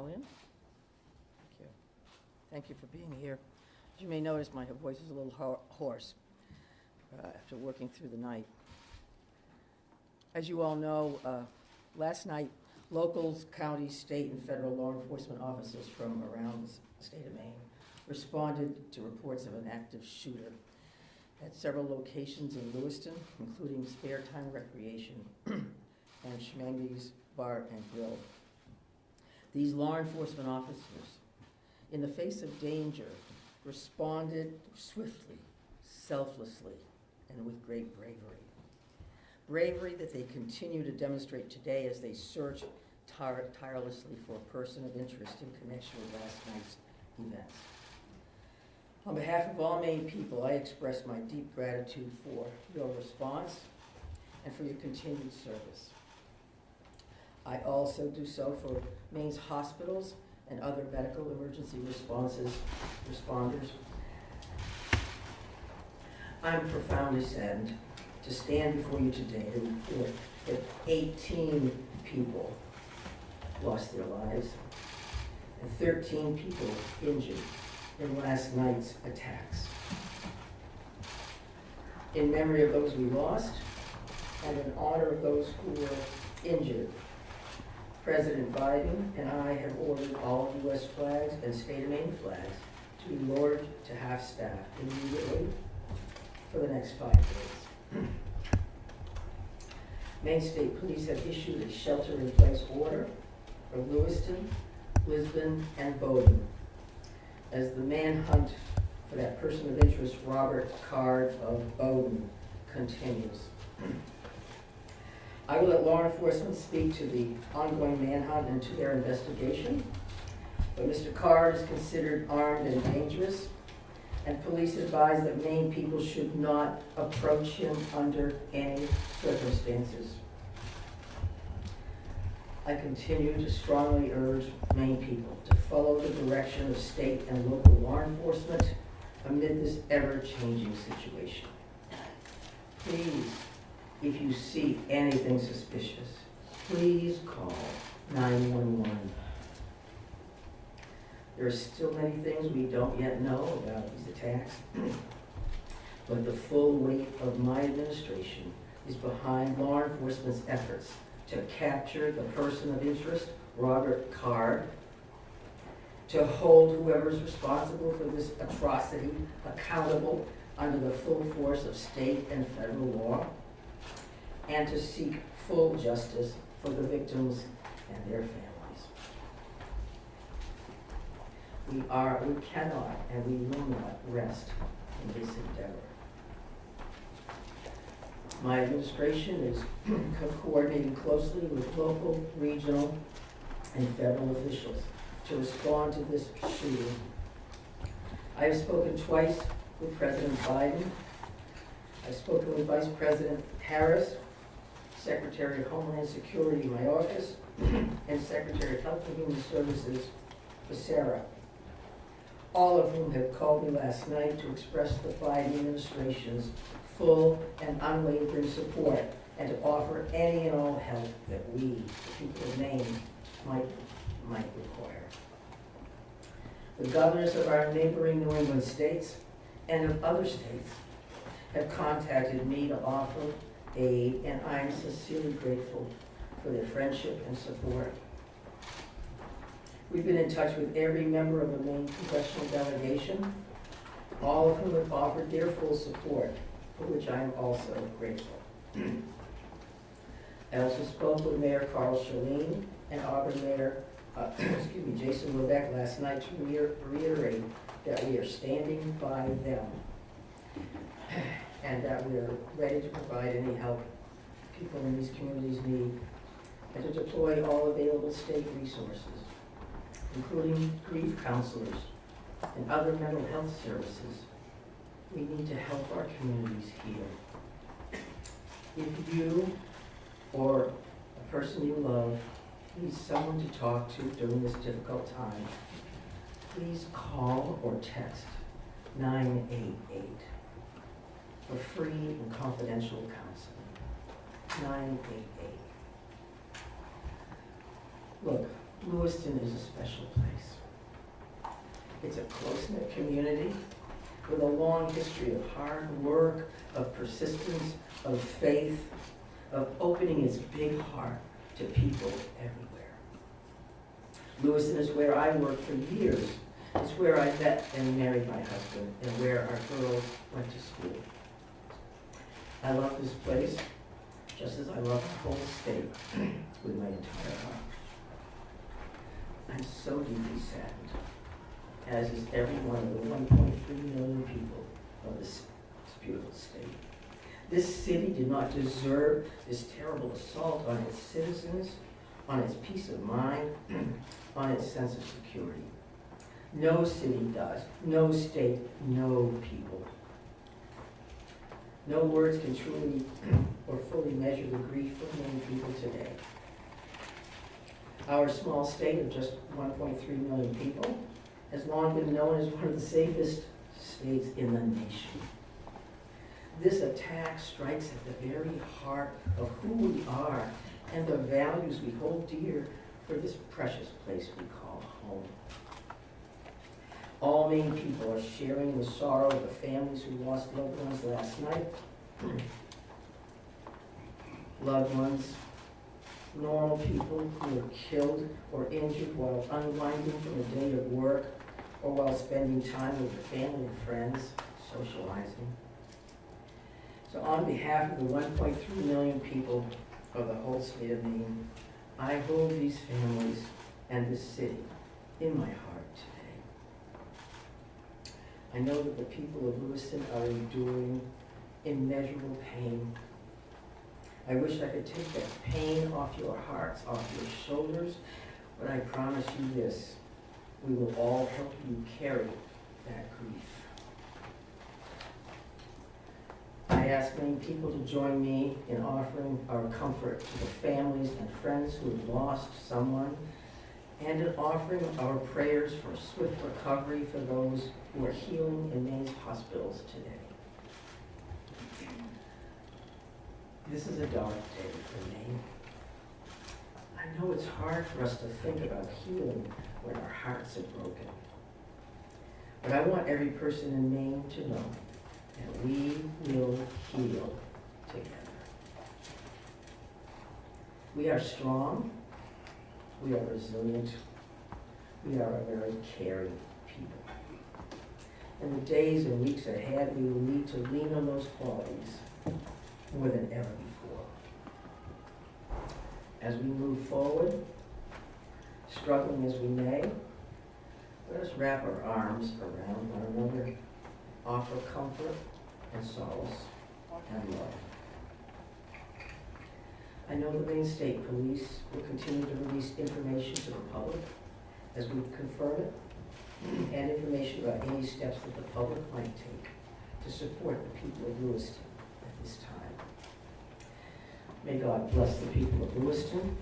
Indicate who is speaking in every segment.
Speaker 1: in. Thank you. Thank you for being here. As you may notice, my voice is a little hoarse after working through the night. As you all know, last night, locals, county, state, and federal law enforcement officers from around the state of Maine responded to reports of an active shooter at several locations in Lewiston, including Spare Time Recreation and Schmangy's Bar and Grill. These law enforcement officers, in the face of danger, responded swiftly, selflessly, and with great bravery. Bravery that they continue to demonstrate today as they search tirelessly for a person of interest in connection with last night's events. On behalf of all Maine people, I express my deep gratitude for your response and for your continued service. I also do so for Maine's hospitals and other medical emergency responders. I'm profoundly saddened to stand before you today to report that 18 people lost their lives and 13 people injured in last night's attacks. In memory of those we lost and in honor of those who were injured, President Biden and I have ordered all U.S. flags and state of Maine flags to be lowered to half-staff immediately for the next 5 days. Maine State Police have issued a shelter-in-place order for Lewiston, Lisbon, and Bowdoin as the manhunt for that person of interest, Robert Card of Bowdoin, continues. I will let law enforcement speak to the ongoing manhunt and to their investigation, but Mr. Card is considered armed and dangerous, and police advise that Maine people should not approach him under any circumstances. I continue to strongly urge Maine people to follow the direction of state and local law enforcement amid this ever-changing situation. Please, if you see anything suspicious, please call 911. There are still many things we don't yet know about these attacks, but the full weight of my administration is behind law enforcement's efforts to capture the person of interest, Robert Card, to hold whoever is responsible for this atrocity accountable under the full force of state and federal law, and to seek full justice for the victims and their families. We cannot and we will not rest in this endeavor. My administration is coordinating closely with local, regional, and federal officials to respond to this shooting. I have spoken twice with President Biden. I've spoken with Vice President Harris, Secretary of Homeland Security in my office, and Secretary of Health and Human Services, Becerra, all of whom have called me last night to express the Biden administration's full and unwavering support and to offer any and all help that we, the people of Maine, might require. The governors of our neighboring New England states and of other states have contacted me to offer aid, and I'm sincerely grateful for their friendship and support. We've been in touch with every member of the Maine congressional delegation, all of whom have offered their full support, for which I am also grateful. I also spoke with Mayor Carl Chalene and Auburn Mayor Jason Lebec last night to reiterate that we are standing by them and that we are ready to provide any help people in these communities need, and to deploy all available state resources, including grief counselors and other mental health services. We need to help our communities heal. If you or a person you love needs someone to talk to during this difficult time, please call or text 988 for free and confidential counseling. 988. Look, Lewiston is a special place. It's a close-knit community with a long history of hard work, of persistence, of faith, of opening its big heart to people everywhere. Lewiston is where I worked for years. It's where I met and married my husband and where our girls went to school. I love this place just as I love the whole state with my entire heart. I'm so deeply saddened, as is every one of the 1.3 million people of this beautiful state. This city did not deserve this terrible assault on its citizens, on its peace of mind, on its sense of security. No city does, no state, no people. No words can truly or fully measure the grief of many people today. Our small state of just 1.3 million people has long been known as one of the safest states in the nation. This attack strikes at the very heart of who we are and the values we hold dear for this precious place we call home. All Maine people are sharing the sorrow of the families who lost loved ones last night. Loved ones, normal people who were killed or injured while unwinding from a day of work or while spending time with their family and friends, socializing. So on behalf of the 1.3 million people of the whole state of Maine, I hold these families and this city in my heart today. I know that the people of Lewiston are enduring immeasurable pain. I wish I could take that pain off your hearts, off your shoulders, but I promise you this, we will all help you carry that grief. I ask many people to join me in offering our comfort to the families and friends who have lost someone, and in offering our prayers for swift recovery for those who are healing in Maine's hospitals today. This is a dark day for Maine. I know it's hard for us to think about healing when our hearts are broken. But I want every person in Maine to know that we will heal together. We are strong, we are resilient, we are a very caring people. In the days and weeks ahead, we will need to lean on those qualities more than ever before. As we move forward, struggling as we may, let us wrap our arms around one another, offer comfort and solace and love. I know the Maine State Police will continue to release information to the public as we confirm it, and information about any steps that the public might take to support the people of Lewiston at this time. May God bless the people of Lewiston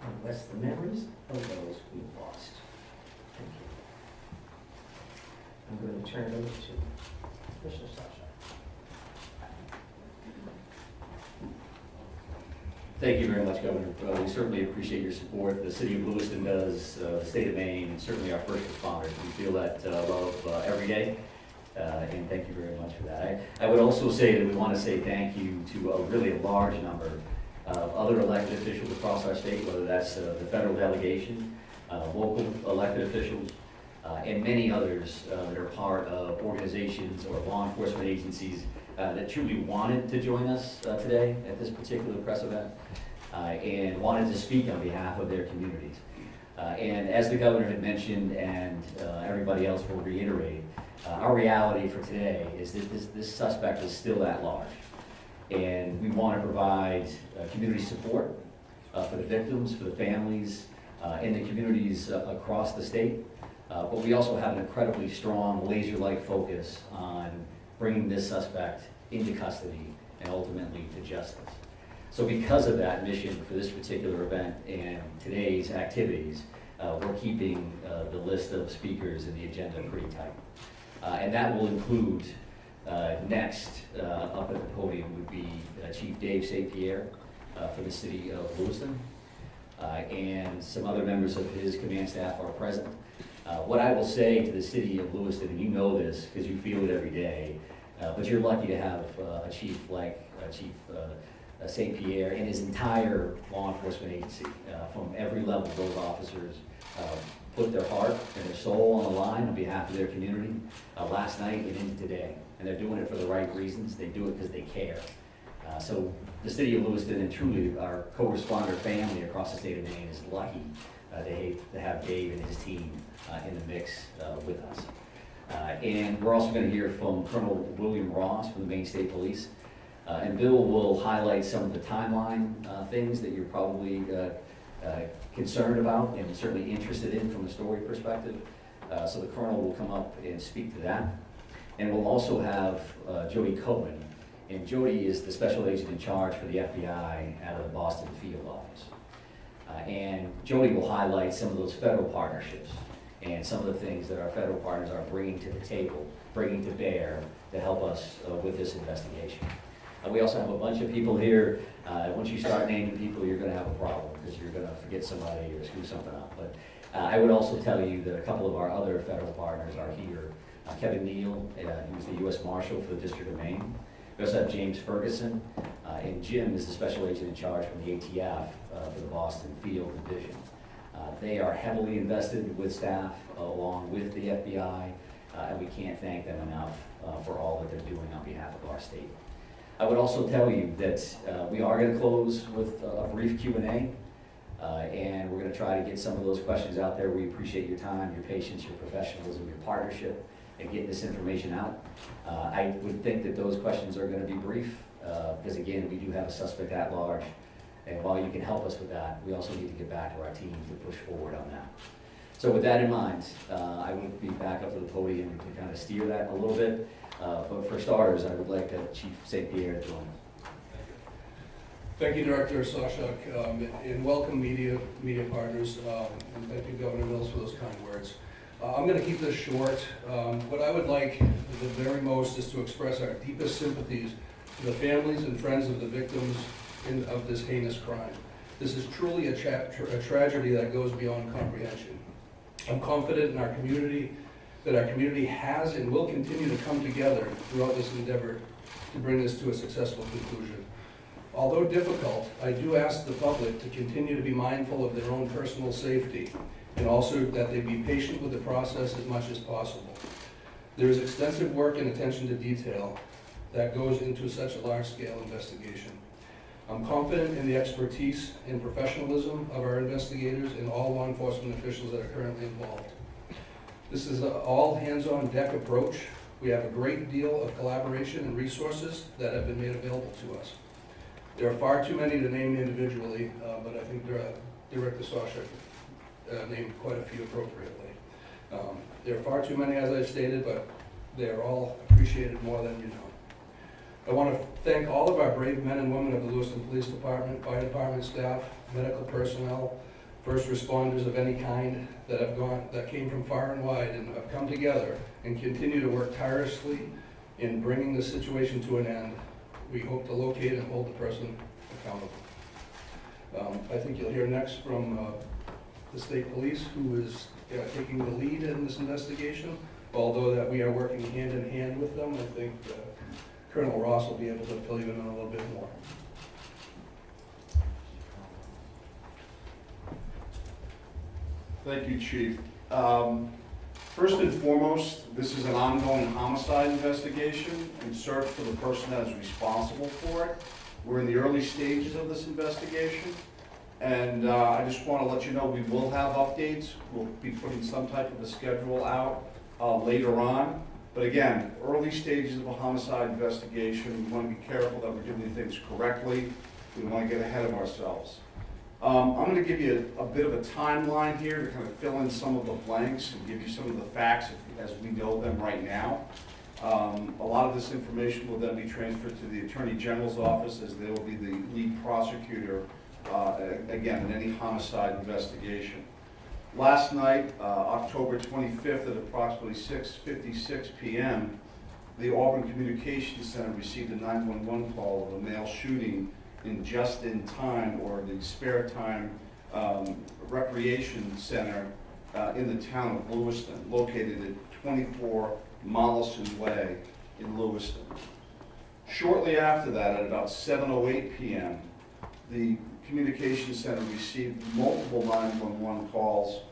Speaker 1: and bless the memories of those we've lost. Thank you. I'm going to turn it over to Commissioner Sasha.
Speaker 2: Thank you very much, Governor. We certainly appreciate your support. The city of Lewiston does, the state of Maine, and certainly our first responders. We feel that love every day, and thank you very much for that. I would also say that we want to say thank you to a really large number of other elected officials across our state, whether that's the federal delegation, local elected officials, and many others that are part of organizations or law enforcement agencies that truly wanted to join us today at this particular press event and wanted to speak on behalf of their communities. And as the governor had mentioned, and everybody else will reiterate, our reality for today is that this suspect is still at large. And we want to provide community support for the victims, for the families, in the communities across the state. But we also have an incredibly strong laser-like focus on bringing this suspect into custody and ultimately to justice. So because of that mission for this particular event and today's activities, we're keeping the list of speakers and the agenda pretty tight. And that will include, next up at the podium would be Chief Dave St. Pierre for the city of Lewiston. and some other members of his command staff are present. What I will say to the city of Lewiston, and you know this because you feel it every day, but you're lucky to have a chief like Chief St. Pierre and his entire law enforcement agency. From every level, those officers put their heart and their soul on the line on behalf of their community last night and into today. And they're doing it for the right reasons. They do it because they care. So the city of Lewiston and truly our co-responder family across the state of Maine is lucky to have Dave and his team in the mix with us. And we're also going to hear from Colonel William Ross from the Maine State Police. And Bill will highlight some of the timeline things that you're probably concerned about and certainly interested in from a story perspective. So the Colonel will come up and speak to that. And we'll also have Jody Cohen. And Jody is the special agent in charge for the FBI out of the Boston field office. And Jody will highlight some of those federal partnerships and some of the things that our federal partners are bringing to the table, bringing to bear to help us with this investigation. We also have a bunch of people here. Once you start naming people, you're going to have a problem because you're going to forget somebody or screw something up. But I would also tell you that a couple of our other federal partners are here. Kevin Neal, who's the U.S. Marshal for the District of Maine. We also have James Ferguson, and Jim is the special agent in charge from the ATF for the Boston Field Division. They are heavily invested with staff along with the FBI, and we can't thank them enough for all that they're doing on behalf of our state. I would also tell you that we are going to close with a brief Q&A, and we're going to try to get some of those questions out there. We appreciate your time, your patience, your professionalism, your partnership in getting this information out. I would think that those questions are going to be brief, because again, we do have a suspect at large, and while you can help us with that, we also need to get back to our team to push forward on that. So with that in mind, I would be back up to the podium to kind of steer that a little bit. But for starters, I would like Chief St. Pierre to join us.
Speaker 3: Thank you, Director Sawchuk, and welcome media partners, and thank you, Governor Mills, for those kind words. I'm going to keep this short. What I would like the very most is to express our deepest sympathies to the families and friends of the victims of this heinous crime. This is truly a tragedy that goes beyond comprehension. I'm confident in our community, that our community has and will continue to come together throughout this endeavor to bring this to a successful conclusion. Although difficult, I do ask the public to continue to be mindful of their own personal safety, and also that they be patient with the process as much as possible. There is extensive work and attention to detail that goes into such a large-scale investigation. I'm confident in the expertise and professionalism of our investigators and all law enforcement officials that are currently involved. This is an all-hands-on-deck approach. We have a great deal of collaboration and resources that have been made available to us. There are far too many to name individually, but I think Director Sawchuk named quite a few appropriately. There are far too many, as I've stated, but they are all appreciated more than you know. I want to thank all of our brave men and women of the Lewiston Police Department, Fire Department staff, medical personnel, first responders of any kind that came from far and wide and have come together and continue to work tirelessly in bringing the situation to an end. We hope to locate and hold the person accountable. I think you'll hear next from the state police, who is taking the lead in this investigation. Although that we are working hand in hand with them, I think Colonel Ross will be able to fill you in on a little bit more.
Speaker 4: Thank you, Chief. First and foremost, this is an ongoing homicide investigation in search for the person that is responsible for it. We're in the early stages of this investigation, and I just want to let you know we will have updates. We'll be putting some type of a schedule out later on. But again, early stages of a homicide investigation, we want to be careful that we're doing things correctly. We don't want to get ahead of ourselves. I'm going to give you a bit of a timeline here to kind of fill in some of the blanks and give you some of the facts as we know them right now. A lot of this information will then be transferred to the Attorney General's office, as they will be the lead prosecutor, again, in any homicide investigation. Last night, October 25th at approximately 6:56 p.m., the Auburn Communications Center received a 911 call of a male shooting in just-in-time, or the spare time, recreation center in the town of Lewiston, located at 24 Mollison Way in Lewiston. Shortly after that, at about 7:08 p.m., the communications center received multiple 911 calls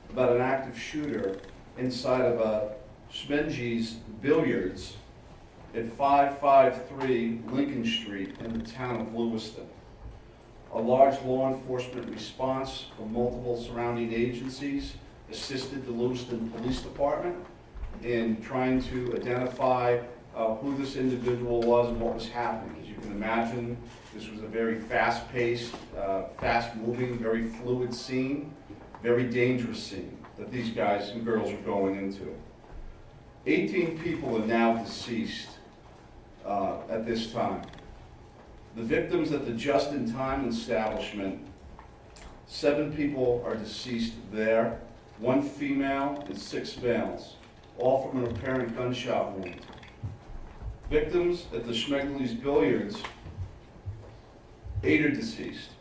Speaker 4: about an active shooter inside of a Schmenge's Billiards at 553 Lincoln Street in the town of Lewiston. A large law enforcement response from multiple surrounding agencies assisted the Lewiston Police Department in trying to identify who this individual was and what was happening. As you can imagine, this was a very fast-paced, fast-moving, very fluid scene, very dangerous scene that these guys and girls were going into. 18 people are now deceased at this time. The victims at the just-in-time establishment, 7 people are deceased there, 1 female and 6 males, all from an apparent gunshot wound. Victims at the Schmegley's Billiards, 8 are deceased.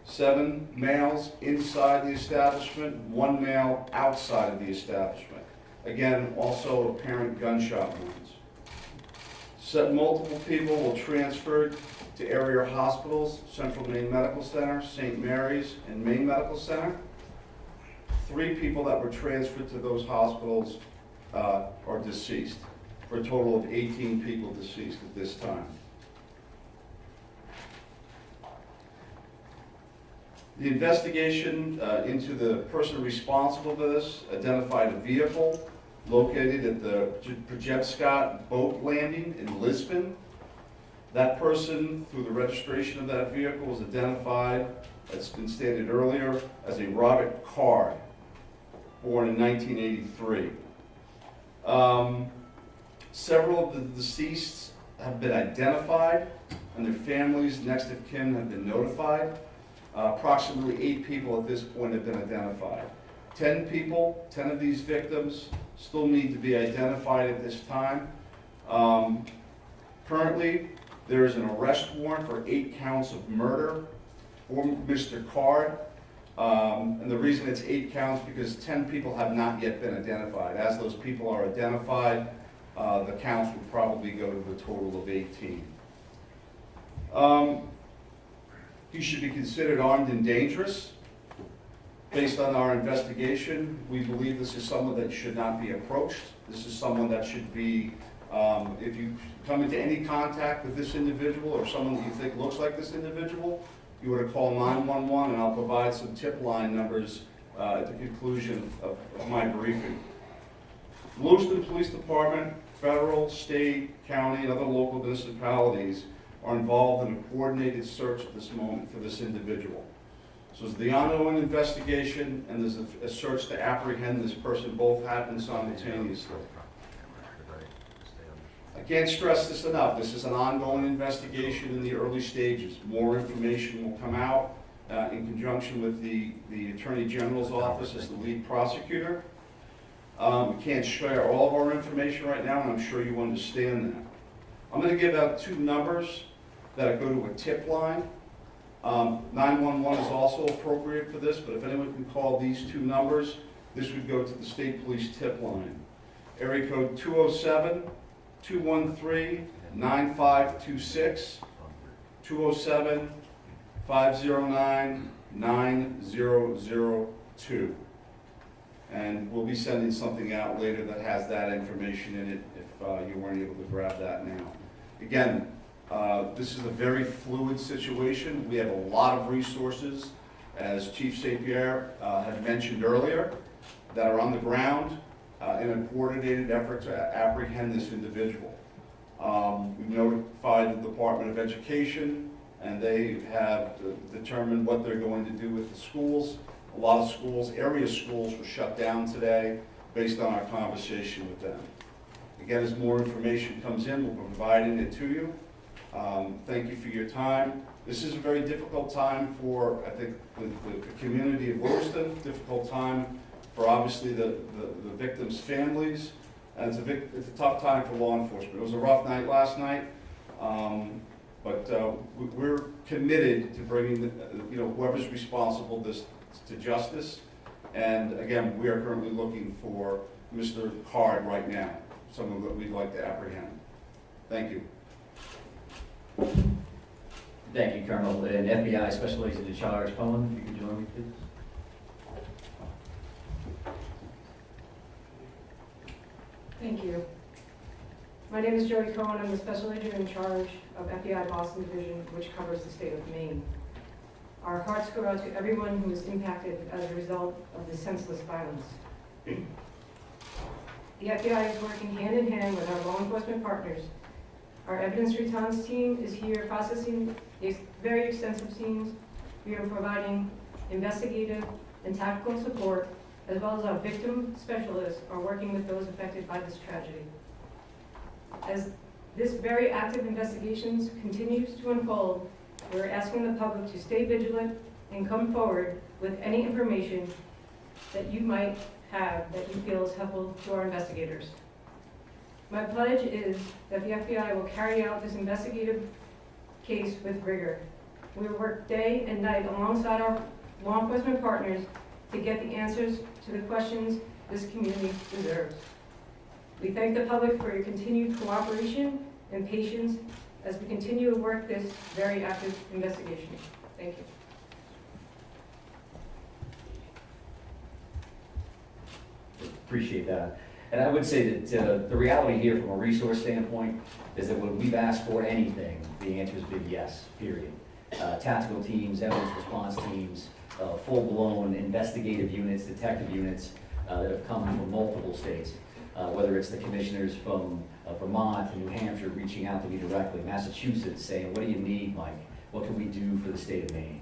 Speaker 4: 7 males inside the establishment, 1 male outside of the establishment. Again, also apparent gunshot wounds. Multiple people were transferred to area hospitals, Central Maine Medical Center, St. Mary's, and Maine Medical Center. 3 people that were transferred to those hospitals are deceased, for a total of 18 people deceased at this time. The investigation into the person responsible for this identified a vehicle located at the Projebscott boat landing in Lisbon. That person, through the registration of that vehicle, was identified, as been stated earlier, as a Robert Card, born in 1983. Several of the deceased have been identified, and their families, next of kin, have been notified. Approximately 8 people at this point have been identified. 10 people, 10 of these victims, still need to be identified at this time. Currently, there is an arrest warrant for 8 counts of murder for Mr. Card. And the reason it's 8 counts because 10 people have not yet been identified. As those people are identified, the counts will probably go to the total of 18. He should be considered armed and dangerous. Based on our investigation, we believe this is someone that should not be approached. This is someone that should be, if you come into any contact with this individual or someone that you think looks like this individual, you were to call 911, and I'll provide some tip line numbers at the conclusion of my briefing. The Lewiston Police Department, federal, state, county, and other local municipalities are involved in a coordinated search at this moment for this individual. So there's the ongoing investigation, and there's a search to apprehend this person. Both happen simultaneously. I can't stress this enough. This is an ongoing investigation in the early stages. More information will come out in conjunction with the Attorney General's office as the lead prosecutor. We can't share all of our information right now, and I'm sure you understand that. I'm going to give out 2 numbers that go to a tip line. 911 is also appropriate for this, but if anyone can call these 2 numbers, this would go to the State Police tip line. Area code 207-213-9526, 207-509-9002. And we'll be sending something out later that has that information in it if you weren't able to grab that now. Again, this is a very fluid situation. We have a lot of resources, as Chief St. Pierre had mentioned earlier, that are on the ground in a coordinated effort to apprehend this individual. We've notified the Department of Education, and they have determined what they're going to do with the schools. A lot of schools, area schools, were shut down today based on our conversation with them. Again, as more information comes in, we'll be providing it to you. Thank you for your time. This is a very difficult time for, I think, the community of Lewiston, difficult time for obviously the victims' families, and it's a tough time for law enforcement. It was a rough night last night. But we're committed to bringing, whoever's responsible this to justice. And again, we are currently looking for Mr. Card right now, someone that we'd like to apprehend. Thank you.
Speaker 2: Thank you, Colonel. And FBI Special Agent in Charge, Cohen, if you could join me, please.
Speaker 5: Thank you. My name is Jody Cohen. I'm the Special Agent in charge of FBI Boston Division, which covers the state of Maine. Our hearts go out to everyone who was impacted as a result of the senseless violence. The FBI is working hand in hand with our law enforcement partners. Our evidence response team is here processing these very extensive scenes. We are providing investigative and tactical support, as well as our victim specialists are working with those affected by this tragedy. As this very active investigation continues to unfold, we're asking the public to stay vigilant and come forward with any information that you might have that you feel is helpful to our investigators. My pledge is that the FBI will carry out this investigative case with rigor. We will work day and night alongside our law enforcement partners to get the answers to the questions this community deserves. We thank the public for your continued cooperation and patience as we continue to work this very active investigation. Thank you.
Speaker 2: Appreciate that. And I would say that the reality here from a resource standpoint is that when we've asked for anything, the answer has been yes, period. Tactical teams, evidence response teams, full-blown investigative units, detective units that have come from multiple states, whether it's the commissioners from Vermont and New Hampshire reaching out to me directly, Massachusetts saying, what do you need, Mike? What can we do for the state of Maine?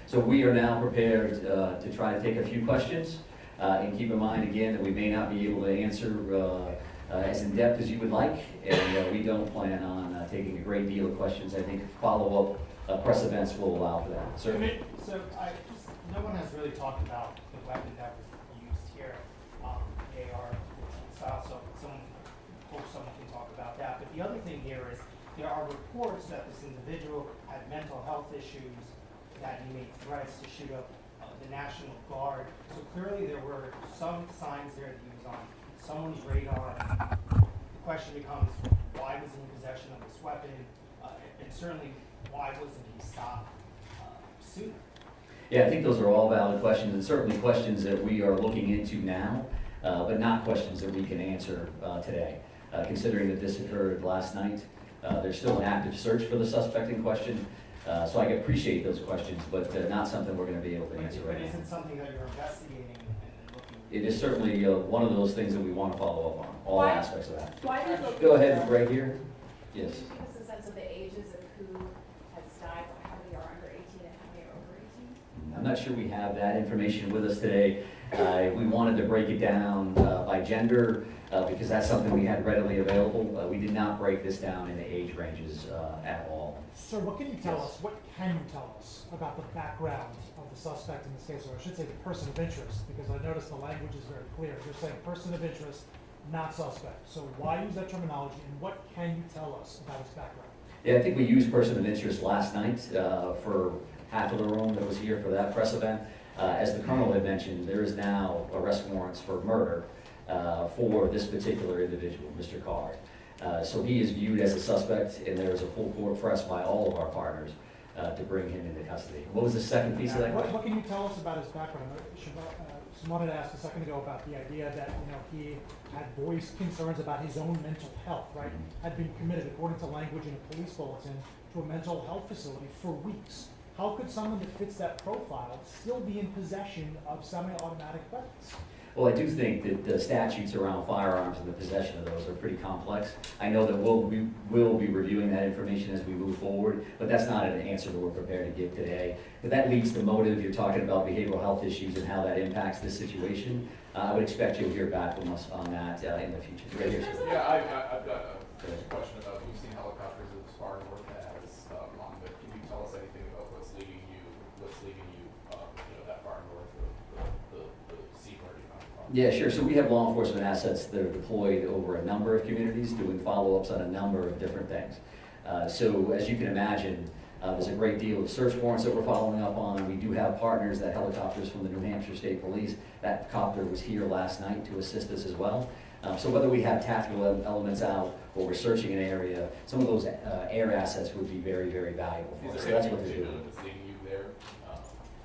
Speaker 2: So we are now prepared to try to take a few questions. And keep in mind, again, that we may not be able to answer as in-depth as you would like, and we don't plan on taking a great deal of questions. I think follow-up press events will allow for that. Sir?
Speaker 6: So no one has really talked about the weapon that was used here, AR style, so hope someone can talk about that. But the other thing here is there are reports that this individual had mental health issues, that he made threats to shoot up the National Guard. So clearly there were some signs there that he was on someone's radar. The question becomes, why was he in possession of this weapon? And certainly, why wasn't he stopped sooner?
Speaker 2: Yeah, I think those are all valid questions, and certainly questions that we are looking into now, but not questions that we can answer today. Considering that this occurred last night, there's still an active search for the suspect in question. So I appreciate those questions, but not something we're going to be able to answer right now.
Speaker 6: But is it something that you're investigating and looking?
Speaker 2: It is certainly one of those things that we want to follow up on, all aspects of that.
Speaker 7: Why does the
Speaker 2: Go ahead, right here. Yes.
Speaker 7: Can you give us a sense of the ages of who has died, how many are under 18 and how many are over 18?
Speaker 2: I'm not sure we have that information with us today. We wanted to break it down by gender because that's something we had readily available. We did not break this down into age ranges at all.
Speaker 8: Sir, what can you tell us, what can you tell us about the background of the suspect in this case, or I should say the person of interest, because I noticed the language is very clear. You're saying person of interest, not suspect. So why use that terminology, and what can you tell us about his background?
Speaker 2: Yeah, I think we used person of interest last night for half of the room that was here for that press event. As the Colonel had mentioned, there is now arrest warrants for murder for this particular individual, Mr. Card. So he is viewed as a suspect, and there is a full court press by all of our partners to bring him into custody. What was the second piece of that question?
Speaker 8: What can you tell us about his background? Someone had asked a second ago about the idea that he had voiced concerns about his own mental health, right? Had been committed, according to language in a police bulletin, to a mental health facility for weeks. How could someone that fits that profile still be in possession of semi-automatic weapons?
Speaker 2: Well, I do think that the statutes around firearms and the possession of those are pretty complex. I know that we will be reviewing that information as we move forward, but that's not an answer that we're prepared to give today. But that leads to motive. You're talking about behavioral health issues and how that impacts this situation. I would expect you'll hear back from us on that in the future. Right here, sir.
Speaker 9: Yeah, I've got a question about, we've seen helicopters as far north as Long, but can you tell us anything about what's leading you that far north of the seaboard?
Speaker 2: Yeah, sure. So we have law enforcement assets that are deployed over a number of communities doing follow-ups on a number of different things. So as you can imagine, there's a great deal of search warrants that we're following up on. We do have partners, that helicopters from the New Hampshire State Police. That copter was here last night to assist us as well. So whether we have tactical elements out or we're searching an area, some of those air assets would be very, very valuable for us. So that's what they're doing.
Speaker 9: That's leading you there?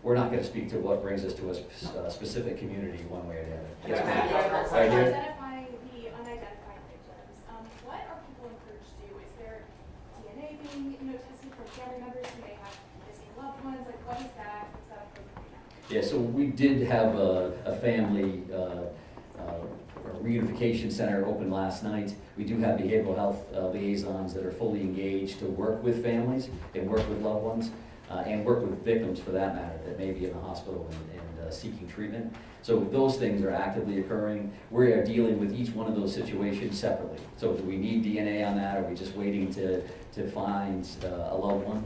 Speaker 2: We're not going to speak to what brings us to a specific community one way or the other.
Speaker 9: Yeah.
Speaker 7: So
Speaker 2: Right
Speaker 7: to
Speaker 2: here.
Speaker 7: identify the unidentified victims, what are people encouraged to do? Is there DNA being, tested for family members who may have missing loved ones? Like, what is that approach right now?
Speaker 2: Yeah, so we did have a family reunification center open last night. We do have behavioral health liaisons that are fully engaged to work with families and work with loved ones and work with victims for that matter that may be in the hospital and seeking treatment. So those things are actively occurring. We are dealing with each one of those situations separately. So do we need DNA on that? Are we just waiting to find a loved one,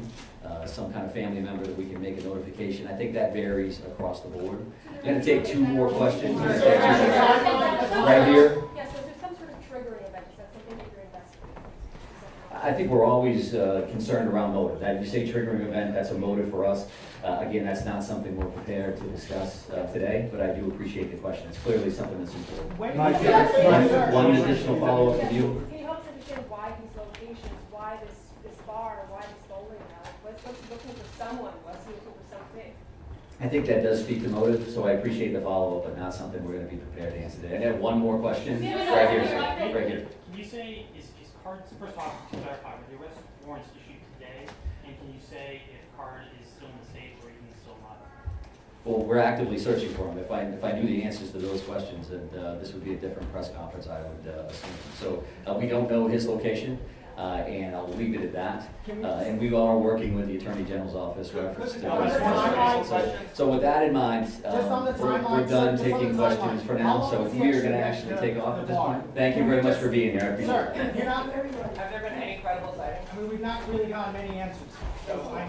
Speaker 2: some kind of family member that we can make a notification? I think that varies across the board. I'm going to take two more questions. Right here.
Speaker 7: Yes, so is there some sort of triggering event? Is that something that you're investigating?
Speaker 2: I think we're always concerned around motive. That you say triggering event, that's a motive for us. Again, that's not something we're prepared to discuss today, but I do appreciate the question. It's clearly something that's important. One additional follow-up from you.
Speaker 7: Can you help us understand why these locations, why this bar, why this bowling alley? Was he looking for someone? Was he looking for something?
Speaker 2: I think that does speak to motive, so I appreciate the follow-up, but not something we're going to be prepared to answer today. I have one more question. Right here, sir. Right here.
Speaker 6: Can you say, is card, first off, to clarify, were the arrest warrants issued today? And can you say if card is still in the safe or even still not?
Speaker 2: Well, we're actively searching for him. If I knew the answers to those questions, then this would be a different press conference, I would assume. So we don't know his location, and I'll leave it at that. And we are working with the Attorney General's office reference to those. So with that in mind, we're done taking questions for now. So we are going to actually take off at this point. Thank you very much for being here. I appreciate it.
Speaker 8: Have there been any credible sightings? I mean, we've not really gotten many answers. So